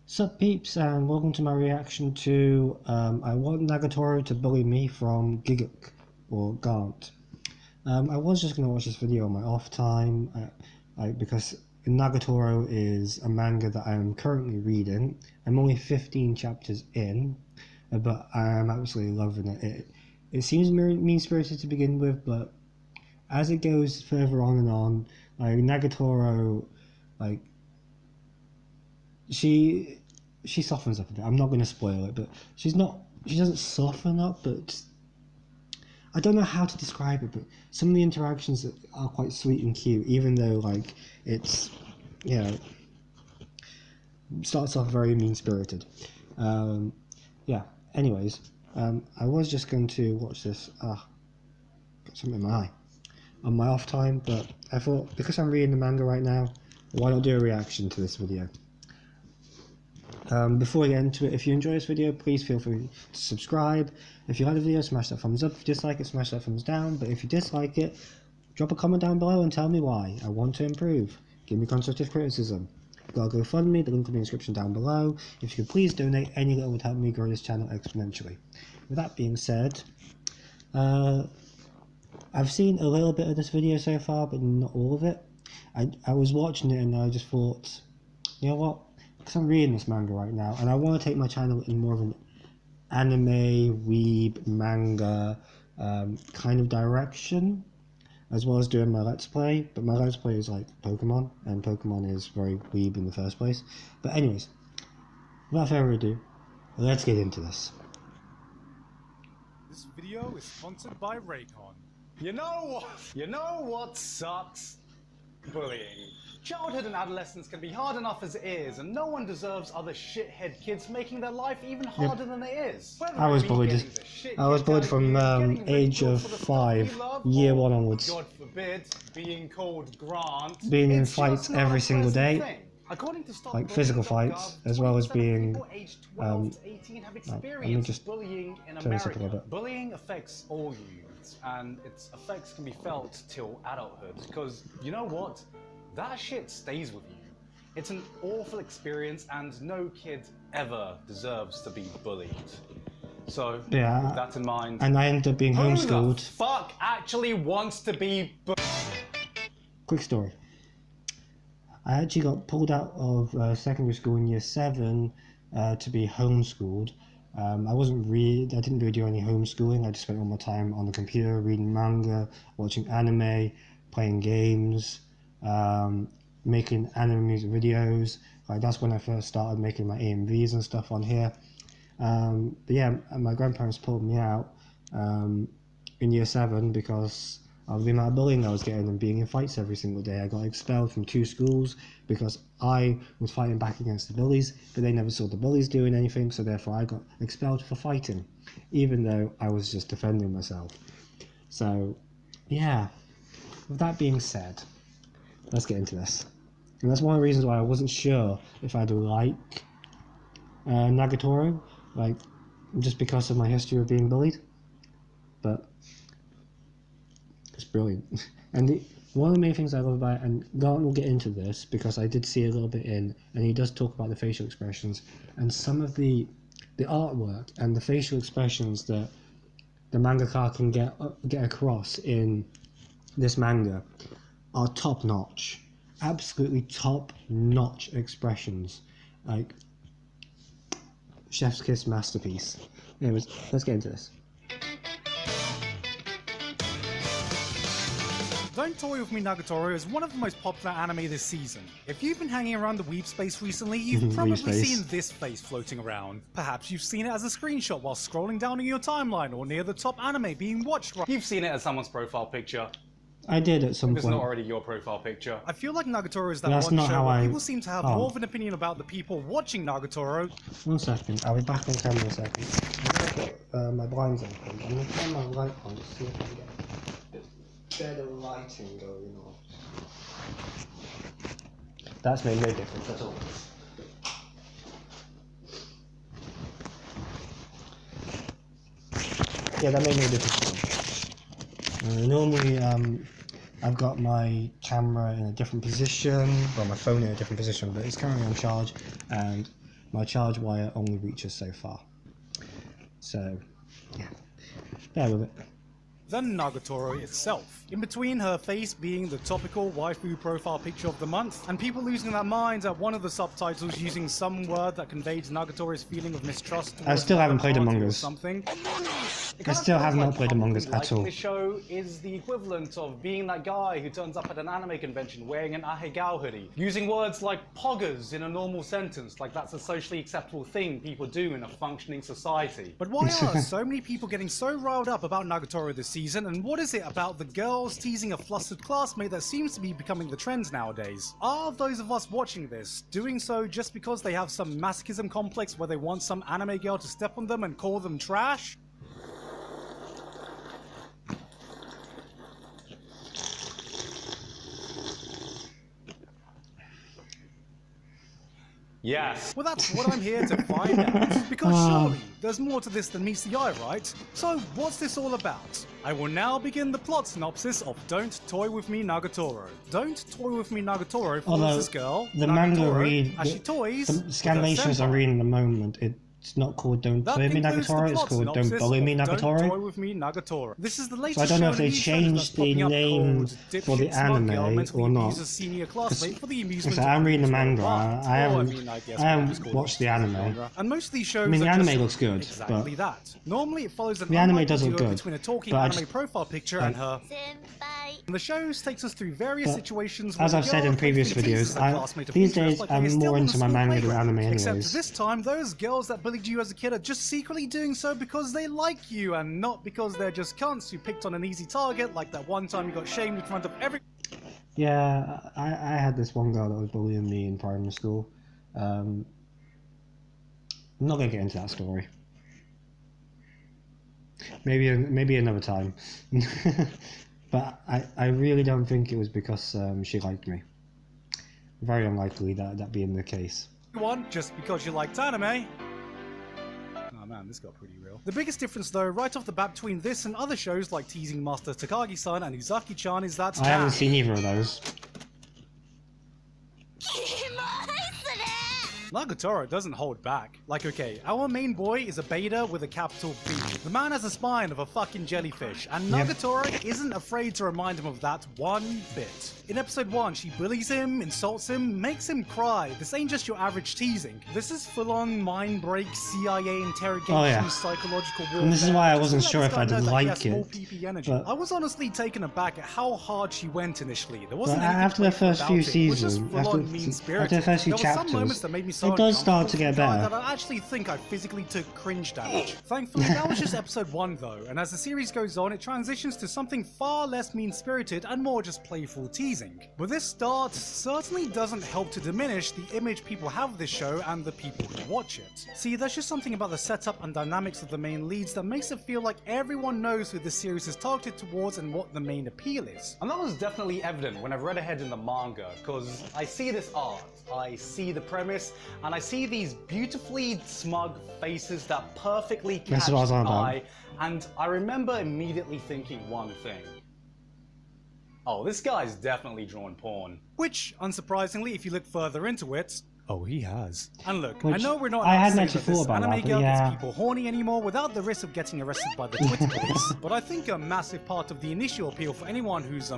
Sup peeps, and welcome to my reaction to I Want Nagatoro to Bully Me from Giguk or Gant. I was just going to watch this video on my off time because Nagatoro is a manga that I am currently reading. I'm only 15 chapters in, but I am absolutely loving it. It seems mean-spirited to begin with, but as it goes further on and on, like Nagatoro, like she softens up a bit. I'm not going to spoil it, but she doesn't soften up, but I don't know how to describe it, but some of the interactions are quite sweet and cute, even though like it's, starts off very mean-spirited. Anyways, I was just going to watch this, got something in my eye, on my off time, but I thought, because I'm reading the manga right now, why not do a reaction to this video? Before I get into it, if you enjoy this video, please feel free to subscribe. If you like the video, smash that thumbs up. If you dislike it, smash that thumbs down. But if you dislike it, drop a comment down below and tell me why. I want to improve. Give me constructive criticism. I've got a GoFundMe, the link will be in the description down below. If you could please donate, any little would help me grow this channel exponentially. With that being said, I've seen a little bit of this video so far, but not all of it. I was watching it and I just thought, you know what? Because I'm reading this manga right now, and I want to take my channel in more of an anime, weeb, manga kind of direction, as well as doing my Let's Play. But my Let's Play is like Pokemon, and Pokemon is very weeb in the first place. But anyways, without further ado, let's get into this. This video is sponsored by Raycon. You know what sucks? Bullying. Childhood and adolescence can be hard enough as it is, and no one deserves other shithead kids making their life even harder than it is. I was bullied. I was bullied from age of 5, year 1 onwards. God forbid, being called Grant. Being in fights every single day. According to Like physical fights, as well as being let me just bullying in America. Bullying affects all youths, and its effects can be felt till adulthood. Because you know what? That shit stays with you. It's an awful experience, and no kid ever deserves to be bullied. So, yeah, with that in mind, and I ended up being homeschooled. Who the fuck actually wants to be Quick story. I actually got pulled out of secondary school in year 7 to be homeschooled. I didn't really do any homeschooling. I just spent all my time on the computer, reading manga, watching anime, playing games, making anime music videos. Like that's when I first started making my AMVs and stuff on here. But yeah, my grandparents pulled me out in year 7 because of the amount of bullying I was getting and being in fights every single day. I got expelled from 2 schools because I was fighting back against the bullies, but they never saw the bullies doing anything, so therefore I got expelled for fighting, even though I was just defending myself. So, yeah, with that being said, let's get into this. And that's one of the reasons why I wasn't sure if I'd like Nagatoro, like, just because of my history of being bullied. But it's brilliant. And one of the main things I love about it, and Garton will get into this because I did see a little bit in, and he does talk about the facial expressions and some of the artwork and the facial expressions that the mangaka can get across in this manga are top notch, absolutely top notch expressions, like chef's kiss masterpiece. Anyways, let's get into this. Don't Toy With Me Nagatoro is one of the most popular anime this season. If you've been hanging around the Weeb space recently, you've probably seen this face floating around. Perhaps you've seen it as a screenshot while scrolling down on your timeline or near the top anime being watched right. You've seen it as someone's profile picture. I did at some point. It's not already your profile picture. I feel like Nagatoro is that That's one not show how where I... people seem to have more of an opinion about the people watching Nagatoro. 1 second, I'll be back on camera in a second. I'm going to get my blinds open. I'm going to turn my light on to see if I can get a bit better lighting going on. That's made no difference at all. Yeah, that made no difference. Normally, I've got my camera in a different position, well, my phone in a different position, but it's currently on charge, and My charge wire only reaches so far. So, yeah, bear with it. Then Nagatoro itself. In between her face being the topical waifu profile picture of the month, and people losing their minds at one of the subtitles using some word that conveyed Nagatoro's feeling of mistrust. I still haven't played Among Us. Something. I still have not played Among Us at all. This show is the equivalent of being that guy who turns up at an anime convention wearing an ahegao hoodie, using words like poggers in a normal sentence, like that's a socially acceptable thing people do in a functioning society. But why are so many people getting so riled up about Nagatoro this season, and what is it about the girls teasing a flustered classmate that seems to be becoming the trend nowadays? Are those of us watching this doing so just because they have some masochism complex where they want some anime girl to step on them and call them trash? Yes. Well, that's what I'm here to find out. Because surely, there's more to this than meets the eye, right? So, what's this all about? I will now begin the plot synopsis of Don't Toy With Me Nagatoro. Don't Toy With Me Nagatoro follows this girl, the Nagatoro, manga read, as she toys the scanlations I'm reading at the moment, it's not called Don't Toy With Me Nagatoro, it's called Don't Bully Me Nagatoro. Don't Toy With Me Nagatoro. This is the latest so I don't know if they shonen changed the name for the anime or not. So I'm reading the manga, I haven't watched the anime. And most of these shows I mean, the are anime just looks good, exactly but that. Normally it follows an the anime unlikely does look duo good, between a talking but anime profile picture and her. And the shows takes us through various situations. As I've said in previous videos, these days I'm more into my manga than anime anyways. Except this time, those girls that bullied you as a kid are just secretly doing so because they like you and not because they're just cunts who picked on an easy target, like that one time you got shamed in front of every... Yeah, I had this one girl that was bullying me in primary school. I'm not going to get into that story. Maybe another time. But I really don't think it was because she liked me. Very unlikely that being the case. One, just because you liked anime. Oh man, this got pretty real. The biggest difference though, right off the bat between this and other shows like Teasing Master Takagi-san and Uzaki-chan is that... I haven't seen either of those. Nagatoro doesn't hold back. Like, okay, our main boy is a beta with a capital B. The man has a spine of a fucking jellyfish, and Nagatoro isn't afraid to remind him of that one bit. In episode 1, she bullies him, insults him, makes him cry. This ain't just your average teasing. This is full-on mind break, CIA interrogation, psychological warfare. And this is why I wasn't sure if I'd like it. I was honestly taken aback at how hard she went initially. There wasn't after the first few seasons, after the first few chapters, it does start to get better. That I actually think I physically took cringe damage. Thankfully, that was just episode 1 though, and as the series goes on, it transitions to something far less mean-spirited and more just playful teasing. But this start certainly doesn't help to diminish the image people have of this show and the people who watch it. See, there's just something about the setup and dynamics of the main leads that makes it feel like everyone knows who this series is targeted towards and what the main appeal is. And that was definitely evident when I've read ahead in the manga, because I see this art, I see the premise, and I see these beautifully smug faces that perfectly catch the eye, and I remember immediately thinking one thing. Oh, this guy's definitely drawn porn. Which, unsurprisingly, if you look further into it, oh, he has. And look, Which I know we're not I allowed hadn't to say actually that this thought about anime that, girl but gets people horny anymore without the risk of getting arrested by the Twitter police. But I think a massive part of the initial appeal for anyone who's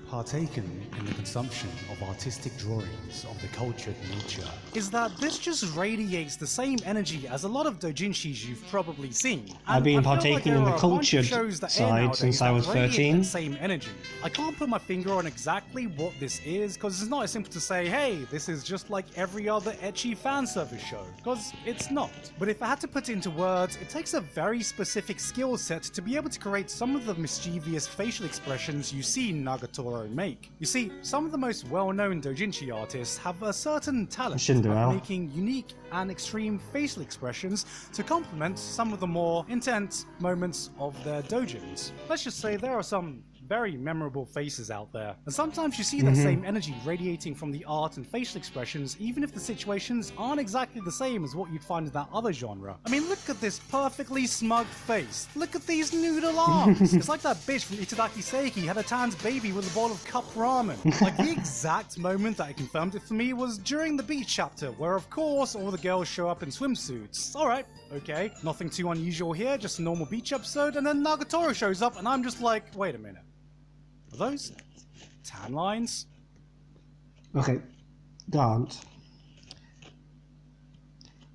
partaken in the consumption of artistic drawings of the cultured nature is that this just radiates the same energy as a lot of doujinshis you've probably seen. I've been partaking in the cultured side since I was 13. Same energy. I can't put my finger on exactly what this is because it's not as simple to say, hey, this is just like every other ecchi fan service show, because it's not. But if I had to put it into words, it takes a very specific skill set to be able to create some of the mischievous facial expressions you see Nagatoro make. You see, some of the most well-known doujinshi artists have a certain talent of making unique and extreme facial expressions to complement some of the more intense moments of their doujins. Let's just say there are some very memorable faces out there. And sometimes you see that same energy radiating from the art and facial expressions, even if the situations aren't exactly the same as what you'd find in that other genre. I mean, look at this perfectly smug face. Look at these noodle arms. It's like that bitch from Itadaki Seiki had a Tan's baby with a bowl of cup ramen. Like, the exact moment that I confirmed it for me was during the beach chapter, where of course all the girls show up in swimsuits. Alright, okay, nothing too unusual here, just a normal beach episode, and then Nagatoro shows up and I'm just like, wait a minute. Are those tan lines? Okay, Grant.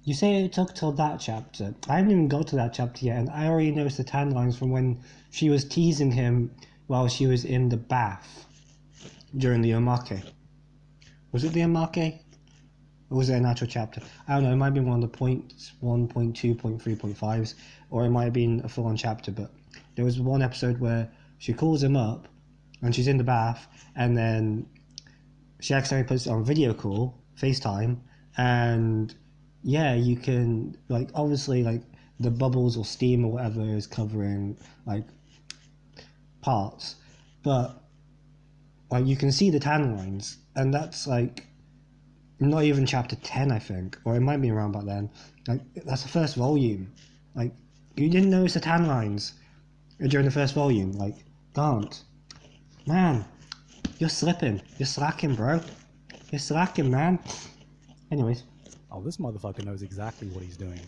You say it took till that chapter. I haven't even got to that chapter yet, and I already noticed the tan lines from when she was teasing him while she was in the bath during the omake. Was it the omake? Or was it an actual chapter? I don't know, it might be one of the points, 1.2, 0.3, 0.5s, or it might have been a full-on chapter, but there was one episode where she calls him up, and she's in the bath, and then she accidentally puts it on video call, FaceTime, and yeah, you can, like, obviously, like, the bubbles or steam or whatever is covering, like, parts, but, like, you can see the tan lines, and that's, like, not even chapter 10, I think, or it might be around about then. Like, that's the first volume. Like, you didn't notice the tan lines during the first volume. Like, Grant, man, you're slipping. You're slacking, bro. You're slacking, man. Anyways. Oh, this motherfucker knows exactly what he's doing.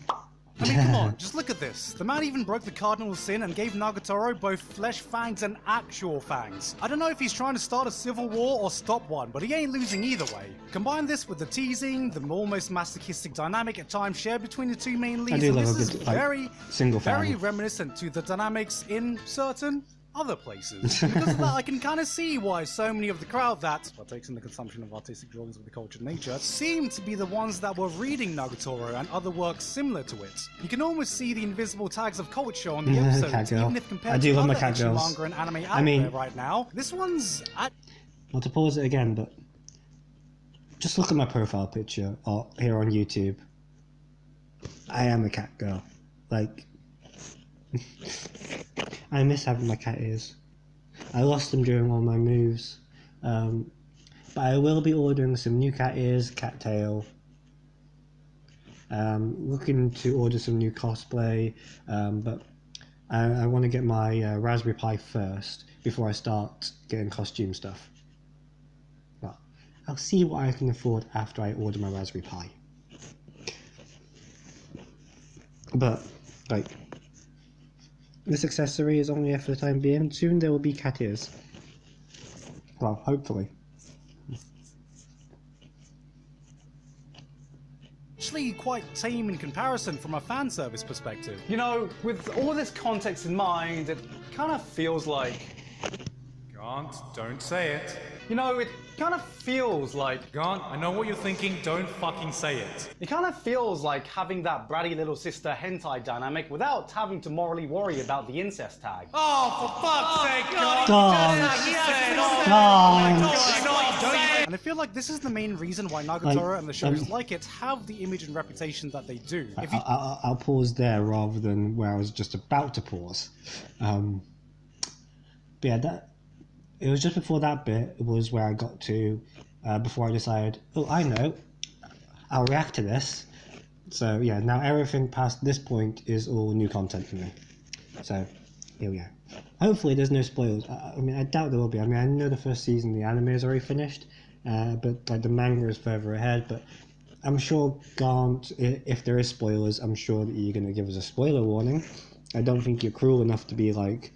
I mean, come on, just look at this. The man even broke the cardinal sin and gave Nagatoro both flesh fangs and actual fangs. I don't know if he's trying to start a civil war or stop one, but he ain't losing either way. Combine this with the teasing, the almost masochistic dynamic at times shared between the two main leads, and this is very reminiscent to the dynamics in certain other places. Because of that, I can kind of see why so many of the crowd that partakes in the consumption of artistic drawings with the cultured nature seem to be the ones that were reading Nagatoro and other works similar to it. You can almost see the invisible tags of culture on the episodes, even if compared to other ecchi manga and anime out there right now. This one's... Not to pause it again, but just look at my profile picture here on YouTube. I am a cat girl. Like... I miss having my cat ears. I lost them during one of my moves. But I will be ordering some new cat ears, cat tail. Looking to order some new cosplay. But I want to get my Raspberry Pi first before I start getting costume stuff. Well, I'll see what I can afford after I order my Raspberry Pi. But, like... this accessory is only here for the time being. Soon there will be cat ears. Well, hopefully. Actually quite tame in comparison from a fan service perspective. You know, with all this context in mind, it kind of feels like... Grant, don't say it. You know, it kind of feels like... Grant, I know what you're thinking, don't fucking say it. It kind of feels like having that bratty little sister hentai dynamic without having to morally worry about the incest tag. Oh, for fuck's sake, And I feel like this is the main reason why Nagatoro and the shows like it have the image and reputation that they do. I'll pause there rather than where I was just about to pause. But yeah, it was just before that bit was where I got to, before I decided, oh, I know, I'll react to this. So yeah, now everything past this point is all new content for me. So, here we go. Hopefully there's no spoilers. I mean, I doubt there will be. I mean, I know the first season, the anime is already finished, but like the manga is further ahead, but I'm sure Grant, if there is spoilers, I'm sure that you're going to give us a spoiler warning. I don't think you're cruel enough to be like,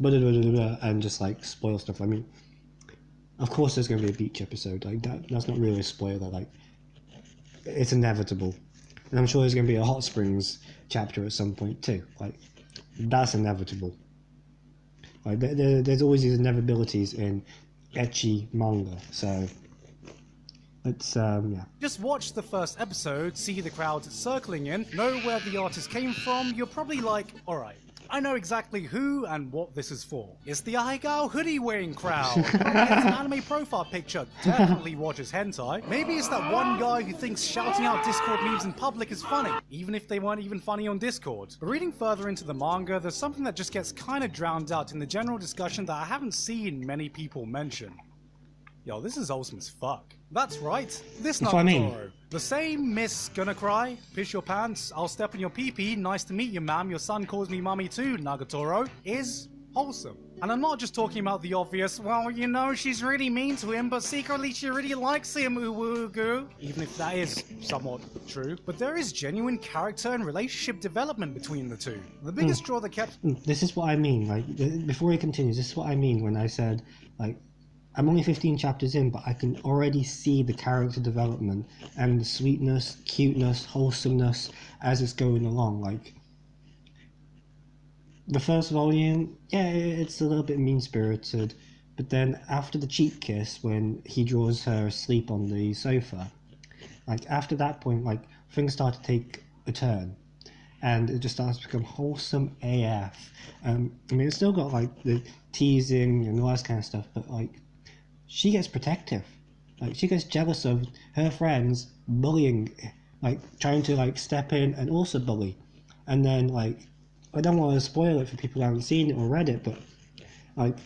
and just like spoil stuff. I mean, of course there's going to be a beach episode. Like that's not really a spoiler. Like, it's inevitable. And I'm sure there's going to be a hot springs chapter at some point too. Like, that's inevitable. Like, there's always these inevitabilities in ecchi manga. So let's yeah. Just watch the first episode, see the crowds circling in, know where the artist came from. You're probably like, all right, I know exactly who and what this is for. It's the Aigao hoodie wearing crowd. It's an anime profile picture, definitely watches hentai. Maybe it's that one guy who thinks shouting out Discord memes in public is funny, even if they weren't even funny on Discord. But reading further into the manga, there's something that just gets kind of drowned out in the general discussion that I haven't seen many people mention. Yo, this is wholesome as fuck. That's right, this Nagatoro. I mean. The same Miss Gonna Cry, Piss Your Pants, I'll Step in Your Pee-Pee, Nice to Meet You Ma'am, Your Son Calls Me Mummy Too, Nagatoro, is wholesome. And I'm not just talking about the obvious, well, you know, she's really mean to him, but secretly she really likes him, ooh-woo-goo. Even if that is somewhat true. But there is genuine character and relationship development between the two. The biggest draw that kept... This is what I mean, like, before he continues, this is what I mean when I said, like, I'm only 15 chapters in, but I can already see the character development and the sweetness, cuteness, wholesomeness as it's going along. Like, the first volume, yeah, it's a little bit mean-spirited, but then after the cheek kiss, when he draws her asleep on the sofa, like, after that point, like, things start to take a turn. And it just starts to become wholesome AF. I mean, it's still got, like, the teasing and all that kind of stuff, but, like, she gets protective. Like, she gets jealous of her friends bullying, like, trying to, like, step in and also bully. And then, like, I don't want to spoil it for people who haven't seen it or read it, but, like,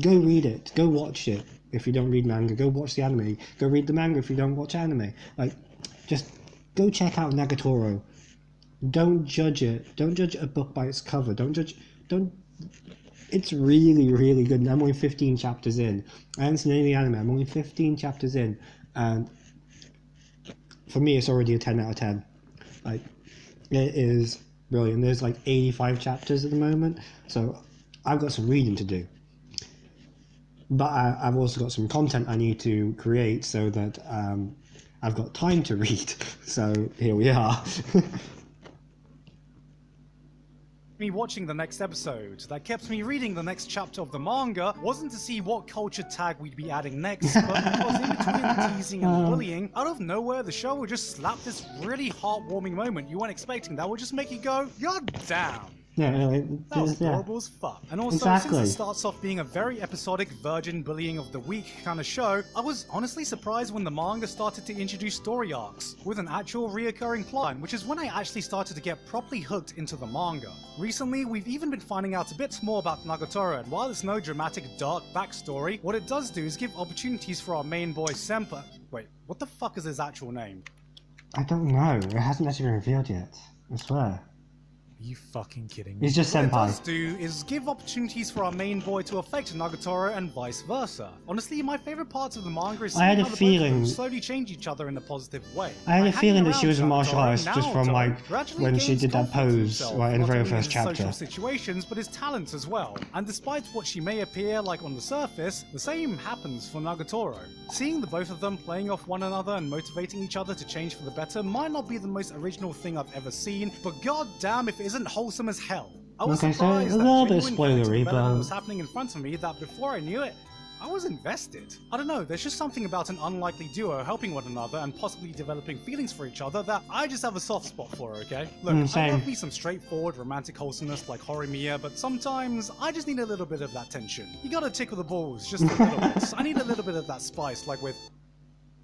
go read it. Go watch it if you don't read manga. Go watch the anime. Go read the manga if you don't watch anime. Like, just go check out Nagatoro. Don't judge it. Don't judge a book by its cover. It's really, really good, and I'm only 15 chapters in. I haven't seen any of the anime, I'm only 15 chapters in, and for me it's already a 10 out of 10. Like, it is brilliant. There's like 85 chapters at the moment, so I've got some reading to do. But I've also got some content I need to create so that I've got time to read. So here we are. Me watching the next episode that kept me reading the next chapter of the manga wasn't to see what culture tag we'd be adding next, but because in between the teasing and bullying, out of nowhere the show would just slap this really heartwarming moment you weren't expecting that would just make you go, God damn. Yeah, that was adorable as fuck. And also, exactly. Since it starts off being a very episodic virgin bullying of the week kind of show, I was honestly surprised when the manga started to introduce story arcs with an actual reoccurring plot, which is when I actually started to get properly hooked into the manga. Recently, we've even been finding out a bit more about Nagatoro, and while it's no dramatic dark backstory, what it does do is give opportunities for our main boy Senpai. Wait, what the fuck is his actual name? I don't know, it hasn't actually been revealed yet, I swear. Are you fucking kidding me? He's just senpai. What it does do is give opportunities for our main boy to affect Nagatoro and vice versa. Honestly, my favorite parts of the manga is seeing how the both of them slowly change each other in a positive way. I had a feeling that she was a martial artist just from like when she did that pose in the very first chapter. Social situations, but his talents as well. And despite what she may appear like on the surface, the same happens for Nagatoro. Seeing the both of them playing off one another and motivating each other to change for the better might not be the most original thing I've ever seen, but goddamn if it isn't wholesome as hell. I was surprised so a that little bit genuine spoilery, but was happening in front of me that before I knew it, I was invested. I don't know, there's just something about an unlikely duo helping one another and possibly developing feelings for each other that I just have a soft spot for, okay? Look, I love me some straightforward romantic wholesomeness like Horimiya, but sometimes I just need a little bit of that tension. You gotta tickle the balls just a little bit. I need a little bit of that spice, like with...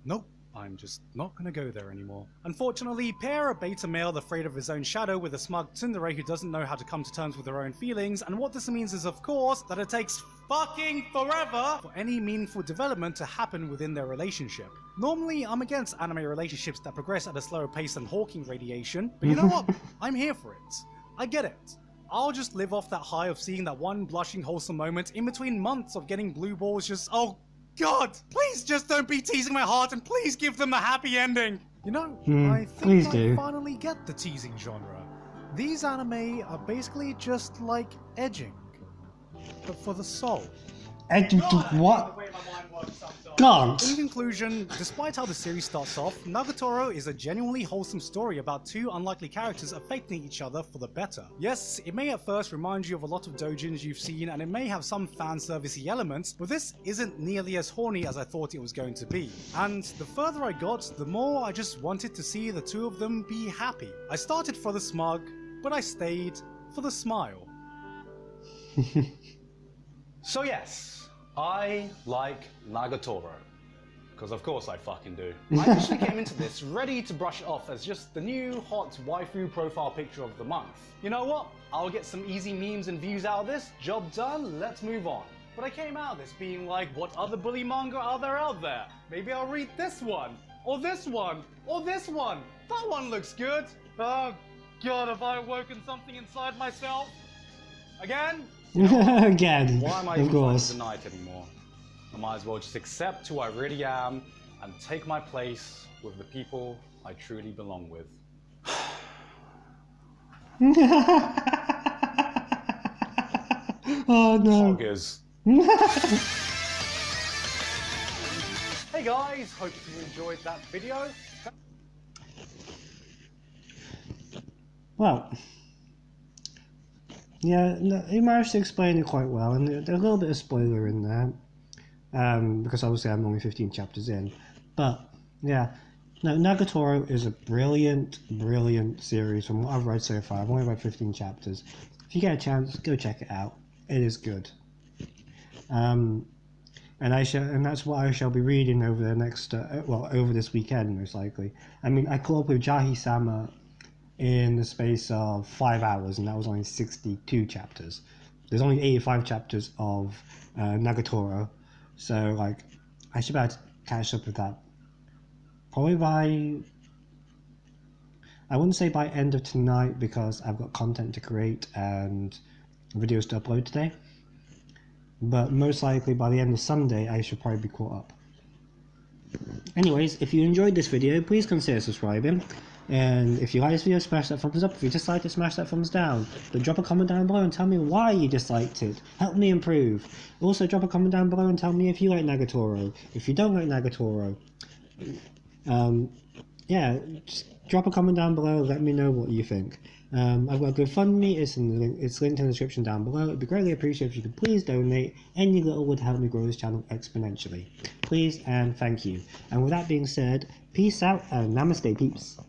Nope. I'm just not gonna go there anymore. Unfortunately, pair a beta male afraid of his own shadow with a smug tsundere who doesn't know how to come to terms with her own feelings, and what this means is, of course, that it takes fucking forever for any meaningful development to happen within their relationship. Normally, I'm against anime relationships that progress at a slower pace than Hawking radiation, but you know what? I'm here for it. I get it. I'll just live off that high of seeing that one blushing wholesome moment in between months of getting blue balls just, oh God, please just don't be teasing my heart and please give them a happy ending. You know, I think I finally get the teasing genre. These anime are basically just like edging, but for the soul. What? God. In conclusion, despite how the series starts off, Nagatoro is a genuinely wholesome story about two unlikely characters affecting each other for the better. Yes, it may at first remind you of a lot of doujins you've seen, and it may have some fan-servicey elements, but this isn't nearly as horny as I thought it was going to be. And the further I got, the more I just wanted to see the two of them be happy. I started for the smug, but I stayed for the smile. So yes, I like Nagatoro. Because of course I fucking do. I actually came into this ready to brush it off as just the new hot waifu profile picture of the month. You know what? I'll get some easy memes and views out of this. Job done, let's move on. But I came out of this being like, what other bully manga are there out there? Maybe I'll read this one, or this one, or this one. That one looks good. Oh God, have I awoken something inside myself? Again? You know, again, why am I of even course. trying to deny it anymore? I might as well just accept who I really am and take my place with the people I truly belong with. Oh no. Hoggers. Hey guys, hope you enjoyed that video. Well, yeah, no, he managed to explain it quite well, and there's a little bit of spoiler in there, because obviously I'm only 15 chapters in. But yeah, no, Nagatoro is a brilliant, brilliant series from what I've read so far. I've only read 15 chapters. If you get a chance, go check it out. It is good. And that's what I shall be reading over the next, over this weekend most likely. I mean, I caught up with Jahi-sama in the space of 5 hours, and that was only 62 chapters. There's only 85 chapters of Nagatoro, so like I should be able to catch up with that probably by, I wouldn't say by end of tonight because I've got content to create and videos to upload today, but most likely by the end of Sunday I should probably be caught up. Anyways, if you enjoyed this video, please consider subscribing. And if you like this video, smash that thumbs up. If you disliked it, smash that thumbs down. But drop a comment down below and tell me why you disliked it. Help me improve. Also, drop a comment down below and tell me if you like Nagatoro. If you don't like Nagatoro, yeah, just drop a comment down below and let me know what you think. I've got a GoFundMe, it's linked in the description down below. It'd be greatly appreciated if you could please donate. Any little would help me grow this channel exponentially. Please and thank you. And with that being said, peace out and namaste peeps.